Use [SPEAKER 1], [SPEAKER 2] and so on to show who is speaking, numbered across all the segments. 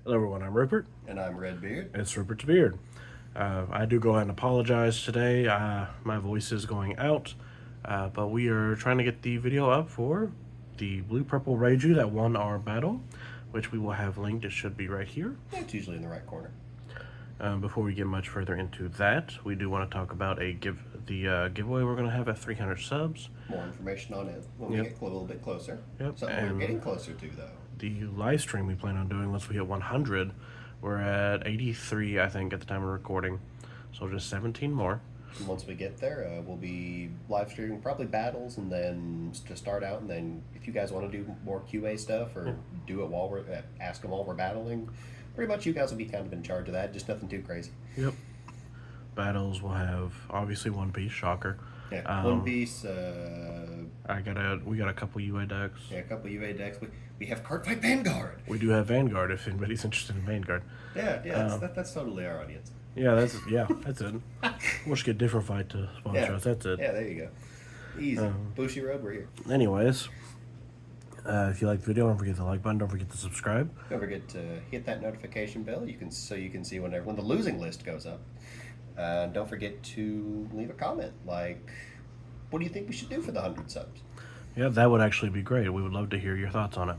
[SPEAKER 1] Hello everyone, I'm Rupert.
[SPEAKER 2] And I'm Redbeard.
[SPEAKER 1] It's Rupert's Beard. I do go ahead and apologize today. My voice is going out, but we are trying to get the video up for the blue-purple Reiju that won our battle, which we will have linked. It should be right here.
[SPEAKER 2] Yeah, it's usually in the right corner.
[SPEAKER 1] Before we get much further into that, we do want to talk about giveaway we're going to have at 300 subs.
[SPEAKER 2] More information on it when we get a little bit closer.
[SPEAKER 1] Yep.
[SPEAKER 2] Something we're getting closer to, though.
[SPEAKER 1] The live stream we plan on doing once we hit 100. We're at 83, I think, at the time of recording. So just 17 more.
[SPEAKER 2] And once we get there, we'll be live streaming probably battles, and then to start out, and then if you guys want to do more QA stuff or do it while we're ask them while we're battling, pretty much you guys will be kind of in charge of that. Just nothing too crazy.
[SPEAKER 1] Yep. Battles will have obviously One Piece, shocker.
[SPEAKER 2] Yeah, One Piece.
[SPEAKER 1] We got a couple UA decks.
[SPEAKER 2] Yeah, a couple UA decks. We have Cardfight Vanguard.
[SPEAKER 1] We do have Vanguard if anybody's interested in Vanguard.
[SPEAKER 2] Yeah, that's totally our audience.
[SPEAKER 1] That's it. We'll just get different fight to sponsor us. That's it.
[SPEAKER 2] Yeah, there you go. Easy. Bushy Road, we're here.
[SPEAKER 1] Anyways, if you like the video, don't forget the like button. Don't forget to subscribe.
[SPEAKER 2] Don't forget to hit that notification bell. You can see when the losing list goes up. Don't forget to leave a comment. Like, what do you think we should do for the 100 subs?
[SPEAKER 1] Yeah, that would actually be great. We would love to hear your thoughts on it.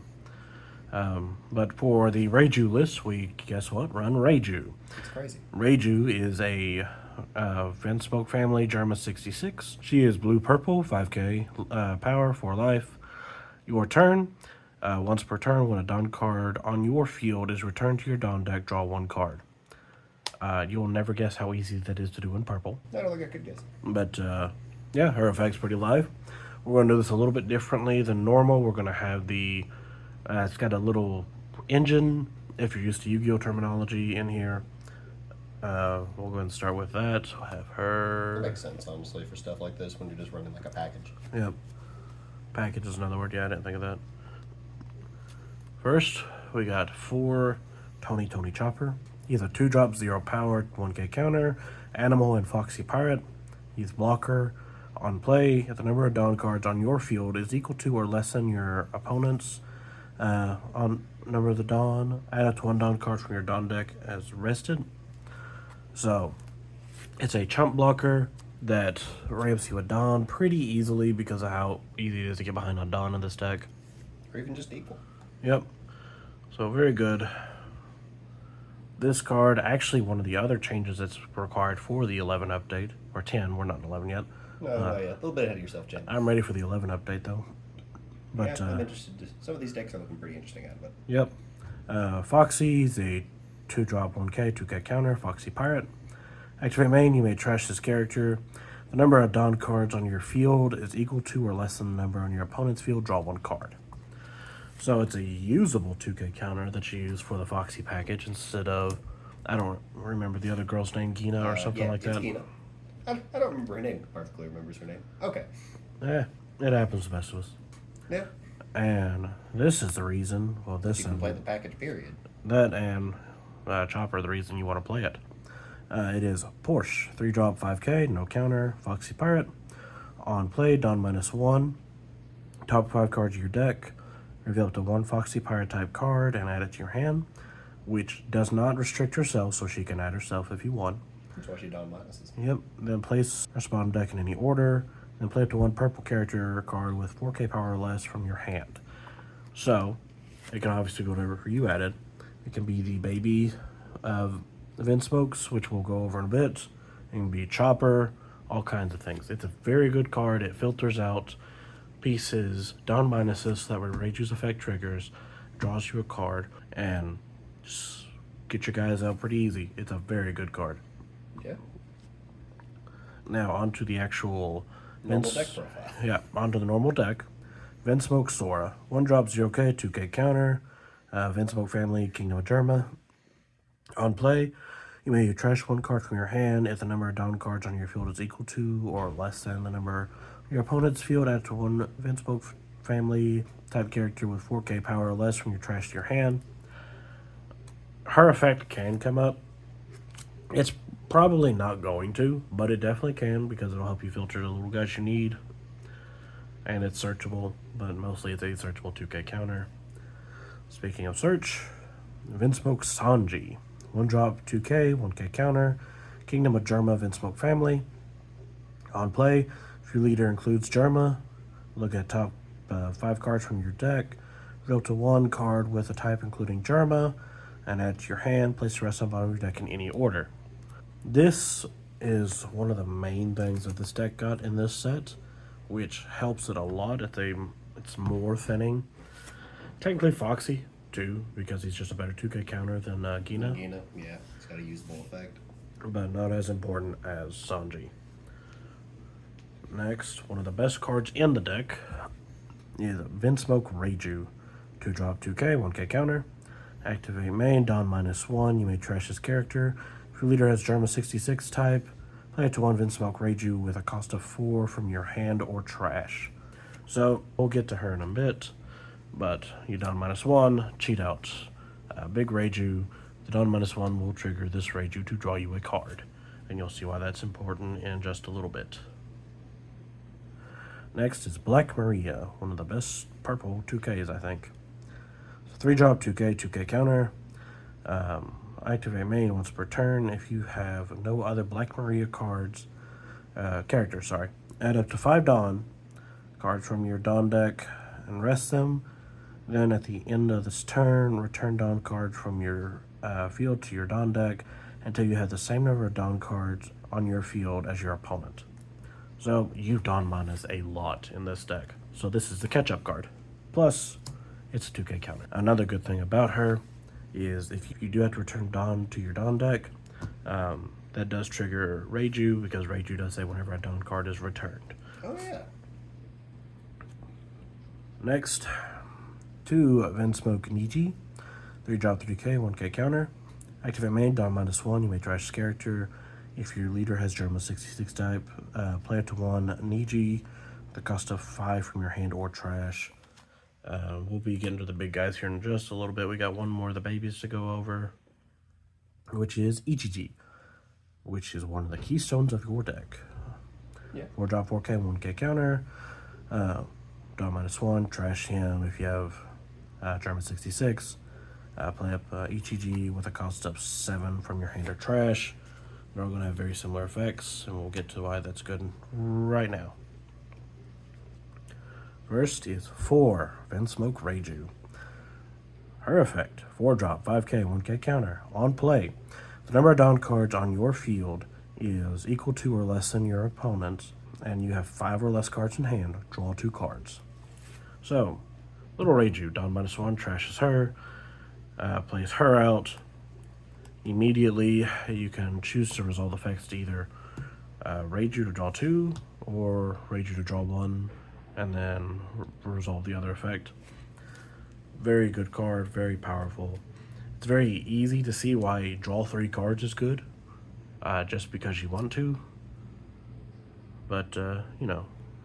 [SPEAKER 1] But for the Reiju list, we, guess what, run Reiju.
[SPEAKER 2] It's crazy.
[SPEAKER 1] Reiju is a Vinsmoke family, Germa 66. She is blue-purple, 5k power, 4 life. Your turn. Once per turn, when a Dawn card on your field is returned to your Dawn deck, draw 1 card. You'll never guess how easy that is to do in purple.
[SPEAKER 2] I don't think I could guess.
[SPEAKER 1] But, yeah, her effect's pretty live. We're going to do this a little bit differently than normal. We're going to have the... it's got a little engine, if you're used to Yu-Gi-Oh terminology, in here. We'll go ahead and start with that. We'll have her...
[SPEAKER 2] That makes sense, honestly, for stuff like this when you're just running like a package.
[SPEAKER 1] Yep. Package is another word. Yeah, I didn't think of that. First, we got 4 Tony Chopper. He's a 2-drop, 0 power, 1k counter, animal, and Foxy Pirate. He's blocker. On play, if the number of Dawn cards on your field is equal to or less than your opponent's on number of the Dawn, add up to 1 Dawn card from your Dawn deck as rested. So, it's a chump blocker that ramps you a Dawn pretty easily because of how easy it is to get behind on Dawn in this deck.
[SPEAKER 2] Or even just equal.
[SPEAKER 1] Yep. So, very good. This card, actually one of the other changes that's required for the 11 update, or 10, we're not in 11 yet.
[SPEAKER 2] No, yeah, a little bit ahead of yourself, Jen.
[SPEAKER 1] I'm ready for the 11 update, though. But,
[SPEAKER 2] yeah, I'm interested. Some of these decks are looking pretty interesting out of it.
[SPEAKER 1] Yep. Foxy's a 2-drop, 1k, 2k counter, Foxy Pirate. Activate main, you may trash this character. The number of Dawn cards on your field is equal to or less than the number on your opponent's field, draw 1 card. So it's a usable 2k counter that you use for the Foxy package instead of, I don't remember the other girl's name, Gina or something like that.
[SPEAKER 2] Gina. I don't remember her name. Perfectly remembers her name. Okay.
[SPEAKER 1] It happens to the best of us.
[SPEAKER 2] Yeah.
[SPEAKER 1] And this is the reason, well, this
[SPEAKER 2] You can play the package, period.
[SPEAKER 1] That and Chopper, the reason you want to play it. It is Porsche, 3-drop, 5k, no counter, Foxy Pirate. On play, Dawn -1. Top 5 cards of your deck. Reveal up to 1 Foxy Pirate type card and add it to your hand, which does not restrict herself, so she can add herself if you want.
[SPEAKER 2] That's why she Dawn minuses.
[SPEAKER 1] Yep. Then place her spawn deck in any order. Then play up to 1 purple character card with 4k power or less from your hand. So, it can obviously be whatever you added. It can be the baby of Vinsmokes, which we'll go over in a bit. It can be Chopper, all kinds of things. It's a very good card. It filters out pieces, Dawn minuses, so that when Reiju's effect triggers, draws you a card, and just get your guys out pretty easy. It's a very good card.
[SPEAKER 2] Yeah.
[SPEAKER 1] Now, onto the actual...
[SPEAKER 2] Normal deck profile.
[SPEAKER 1] Yeah, onto the normal deck. Vinsmoke Sora. 1-drop, 0k, 2k counter. Vinsmoke family, Kingdom of Germa. On play, you may trash 1 card from your hand if the number of Dawn cards on your field is equal to or less than the number of your opponent's field. Add to 1 Vinsmoke family type character with 4k power or less from your trash to your hand. Her effect can come up. It's probably not going to, but it definitely can because it'll help you filter the little guys you need. And it's searchable, but mostly it's a searchable 2k counter. Speaking of search, Vinsmoke Sanji. 1 drop, 2k, 1k counter. Kingdom of Germa, Vinsmoke family. On play, if your leader includes Germa, look at top 5 cards from your deck. Reveal to 1 card with a type including Germa, and add to your hand. Place the rest on the bottom of your deck in any order. This is one of the main things that this deck got in this set, which helps it a lot if it's more thinning. Technically Foxy, too, because he's just a better 2k counter than Gina.
[SPEAKER 2] Gina, yeah, it's got a usable effect.
[SPEAKER 1] But not as important as Sanji. Next, one of the best cards in the deck is Vinsmoke Reiju. 2 drop, 2k, 1k counter. Activate main, Don -1. You may trash this character. If your leader has Germa 66 type, play it to 1 Vinsmoke Reiju with a cost of 4 from your hand or trash. So, we'll get to her in a bit, but you Don -1, cheat out Big Reiju. The Don -1 will trigger this Reiju to draw you a card, and you'll see why that's important in just a little bit. Next is Black Maria, one of the best purple 2Ks, I think. 3 drop, 2k, 2k counter. Activate main once per turn. If you have no other Black Maria characters, add up to 5 Dawn cards from your Dawn deck and rest them. Then at the end of this turn, return Dawn cards from your field to your Dawn deck until you have the same number of Dawn cards on your field as your opponent. So you Dawn minus a lot in this deck. So this is the catch-up card. Plus, it's a 2k counter. Another good thing about her is if you do have to return Dawn to your Dawn deck, that does trigger Reiju, because Reiju does say whenever a Dawn card is returned.
[SPEAKER 2] Oh, yeah.
[SPEAKER 1] Next, 2 Vinsmoke Reiju. 3 drop, 3k, 1k counter. Activate main, Dawn -1. You may trash this character. If your leader has Germa 66 type, play it to 1 Reiju, the cost of 5 from your hand or trash. We'll be getting to the big guys here in just a little bit. We got one more of the babies to go over, which is Ichiji, which is one of the keystones of your deck.
[SPEAKER 2] Yeah.
[SPEAKER 1] 4 drop, 4k, 1k counter. Dawn -1, trash him. If you have Germa 66, play up Ichiji with a cost of 7 from your hand or trash. They're all going to have very similar effects, and we'll get to why that's good right now. First is 4 Vinsmoke Reiju. Her effect, 4 drop, 5k, 1k counter. On play, the number of Dawn cards on your field is equal to or less than your opponent's, and you have 5 or less cards in hand. Draw 2 cards. So, little Reiju, Dawn -1, trashes her, plays her out. Immediately, you can choose to resolve effects to either Reiju to draw 2, or Reiju to draw 1, and then resolve the other effect. Very good card, very powerful. It's very easy to see why draw 3 cards is good, just because you want to. But,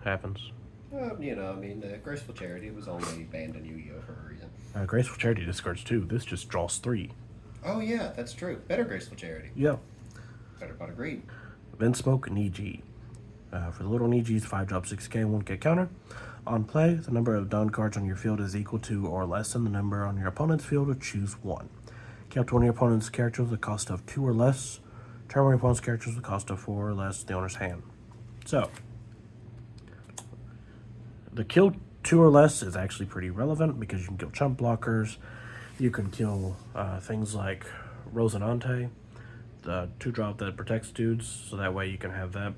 [SPEAKER 1] happens.
[SPEAKER 2] Graceful Charity was only banned in Yu-Gi-Oh! For a reason.
[SPEAKER 1] Graceful Charity discards 2. This just draws 3.
[SPEAKER 2] Oh, yeah, that's true. Better Graceful Charity.
[SPEAKER 1] Yeah.
[SPEAKER 2] Better but agreed.
[SPEAKER 1] Vinsmoke Reiju. For the little Nijis, 5 drop, 6k, 1k counter. On play, the number of Dawn cards on your field is equal to or less than the number on your opponent's field, or choose 1. Count one of your opponent's characters with a cost of 2 or less. Turn one of your opponent's characters with a cost of 4 or less the owner's hand. So, the kill 2 or less is actually pretty relevant because you can kill chump blockers. You can kill things like Rosinante, the 2 drop that protects dudes, so that way you can have that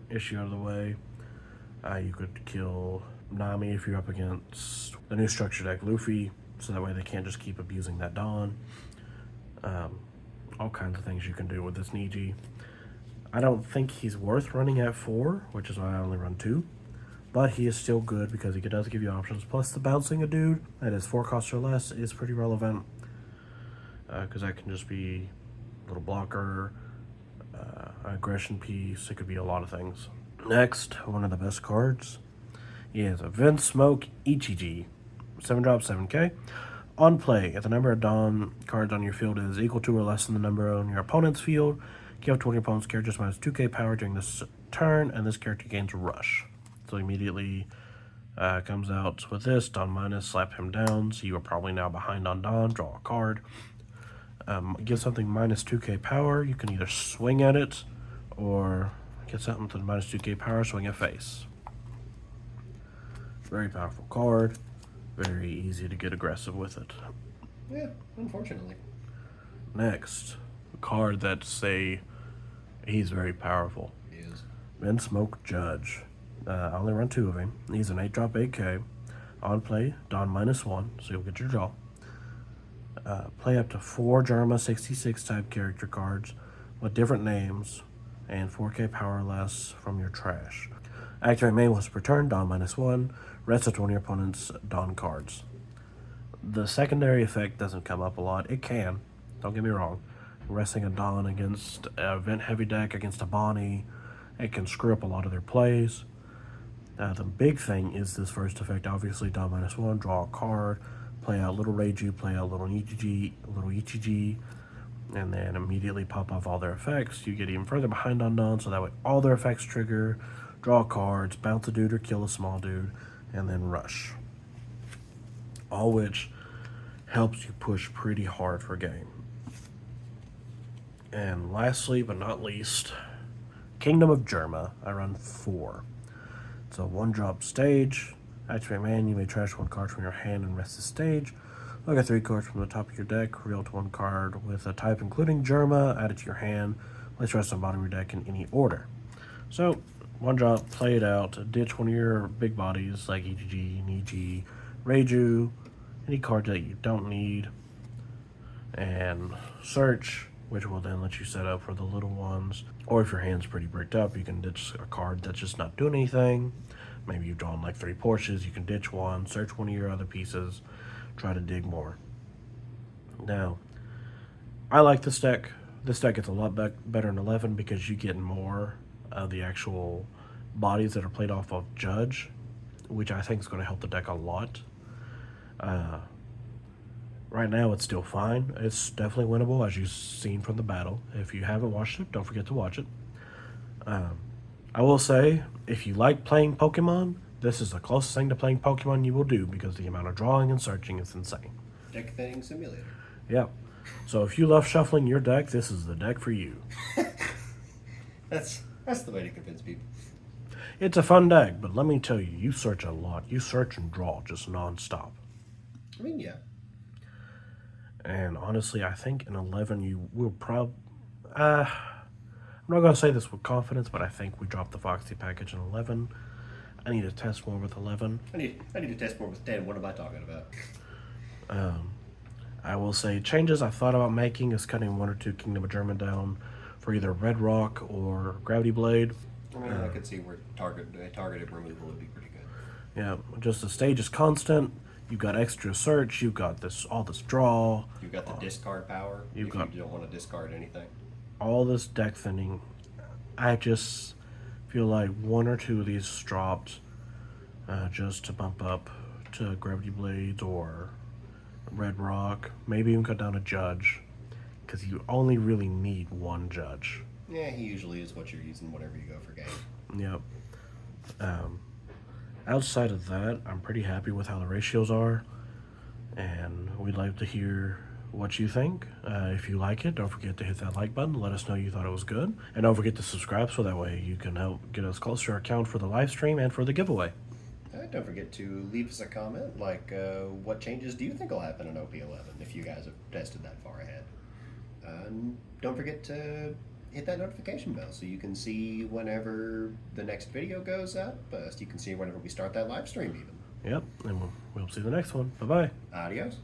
[SPEAKER 1] issue out of the way. You could kill Nami if you're up against the new structure deck Luffy, so that way they can't just keep abusing that Dawn. All kinds of things you can do with this Niji. I don't think he's worth running at 4, which is why I only run 2. But he is still good because he does give you options. Plus the bouncing a dude that is 4 costs or less is pretty relevant. Because that can just be a little blocker, aggression piece. It could be a lot of things. Next, one of the best cards is a Vinsmoke Ichiji. 7 drop, 7k. On play, if the number of Dawn cards on your field is equal to or less than the number on your opponent's field, kill 20 opponent's characters minus 2k power during this turn, and this character gains Rush. So immediately Comes out with this, Don minus, slap him down, so you are probably now behind on Don, draw a card. Give something minus 2k power, you can either swing at it, or get something with minus 2k power, swing at face. Very powerful card, very easy to get aggressive with it.
[SPEAKER 2] Yeah, unfortunately.
[SPEAKER 1] Next, a card that he's very powerful.
[SPEAKER 2] He is.
[SPEAKER 1] Vinsmoke Judge. I only run 2 of him. He's an 8-drop 8k. On play, Don -1, so you'll get your draw. Play up to 4 Germa 66 type character cards with different names and 4k power less from your trash. Activate main once per turn, Don -1. Rest of 20 opponent's Don cards. The secondary effect doesn't come up a lot. It can, don't get me wrong. Resting a Don against a event heavy deck, against a Bonnie, it can screw up a lot of their plays. The big thing is this first effect. Obviously, Don -1, draw a card, play out little Reiju, play out little Ichiji, and then immediately pop off all their effects. You get even further behind on Don, so that way all their effects trigger, draw cards, bounce a dude or kill a small dude, and then rush. All which helps you push pretty hard for game. And lastly, but not least, Kingdom of Germa. I run 4. It's a 1-drop stage. Activate man, you may trash 1 card from your hand and rest the stage. Look at 3 cards from the top of your deck, reveal to 1 card with a type including Germa, add it to your hand, place the rest on the bottom of your deck in any order. So, 1 drop, play it out, ditch one of your big bodies like Ichiji, Niji, Reiju, any card that you don't need, and search, which will then let you set up for the little ones. Or if your hand's pretty bricked up, you can ditch a card that's just not doing anything. Maybe you've drawn like 3 Porsches, you can ditch one, search one of your other pieces, try to dig more. Now, I like this deck. This deck gets a lot better in 11 because you get more of the actual bodies that are played off of Judge, which I think is going to help the deck a lot. Right now, it's still fine. It's definitely winnable, as you've seen from the battle. If you haven't watched it, don't forget to watch it. I will say, if you like playing Pokemon, this is the closest thing to playing Pokemon you will do because the amount of drawing and searching is insane.
[SPEAKER 2] Deck thinning simulator.
[SPEAKER 1] Yeah. So if you love shuffling your deck, this is the deck for you.
[SPEAKER 2] That's the way to convince people.
[SPEAKER 1] It's a fun deck, but let me tell you, you search a lot. You search and draw just non-stop.
[SPEAKER 2] I mean, yeah.
[SPEAKER 1] And honestly, I think in 11 you will probably... I'm not going to say this with confidence, but I think we dropped the Foxy package in 11. I need to test more with 11.
[SPEAKER 2] I need to test more with 10. What am I talking about?
[SPEAKER 1] I will say changes I thought about making is cutting 1 or 2 Kingdom of Germa down for either Red Rock or Gravity Blade.
[SPEAKER 2] I mean, I could see where targeted removal would be pretty good.
[SPEAKER 1] Yeah, just the stage is constant. You've got extra search. You've got all this draw.
[SPEAKER 2] You've got the discard power.
[SPEAKER 1] You
[SPEAKER 2] don't want to discard anything.
[SPEAKER 1] All this deck thinning. I just feel like 1 or 2 of these dropped just to bump up to Gravity Blades or Red Rock. Maybe even cut down a Judge, because you only really need 1 Judge.
[SPEAKER 2] Yeah, he usually is what you're using whenever you go for game.
[SPEAKER 1] Yep. Outside of that, I'm pretty happy with how the ratios are, and we'd like to hear what you think. If you like it, don't forget to hit that like button. Let us know you thought it was good, and don't forget to subscribe so that way you can help get us closer to our account for the live stream and for the giveaway.
[SPEAKER 2] Don't forget to leave us a comment, like what changes do you think will happen in OP11 if you guys have tested that far ahead. And don't forget to hit that notification bell so you can see whenever the next video goes up. So you can see whenever we start that live stream even.
[SPEAKER 1] Yep, and we'll see you the next one. Bye-bye.
[SPEAKER 2] Adios.